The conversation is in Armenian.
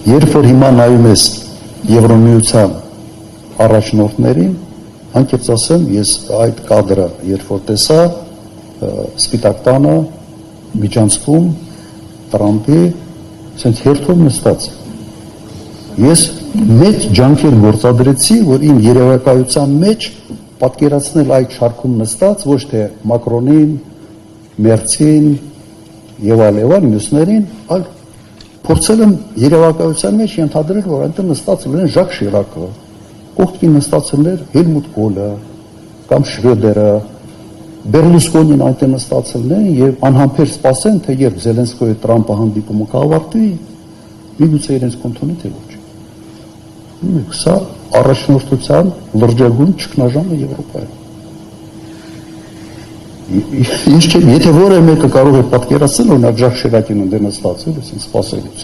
Երբ որ հիմա նայում ես Եվրամիության առաջնորդներին, անկեղծ ասեմ, ես այդ կադրը, երբ որ տեսա Սպիտակ տանը, միջանցքում, Տրամպի, ասենց հերթով նստած։ Ես մեծ ջանքեր գործադրեցի, որ իմ երևակայության մեջ պատկերացնել այդ շարքում նստած, ոչ թե Մակրոնին, Մերցին եւ այլ մյուսներին, այլ փորձել եմ երևակայության մեջ ենթադրել, որ այնտեղ նստած լինեն Ժակ Շիրակը, կողքին նստած լիներ Հելմուտ Կոլը կամ Շրյոդերը, Բերլուսկոնին այնտեղ նստած լինեն եւ անհամբեր սպասեն, թե երբ Զելենսկոյի Տրամպը հանդիպումը կավարտվի, միգուցե իրենց կընդունի թե ոչ։ Սա առաջնորդության լրջագույն ճգնաժամը Եվրոպայում։ Ինչ չէ, եթե որևէ մեկը կարող է պատկերացնել, օրինակ Ժակ Շիրակին ընդդեմ նստած, սպասելուց։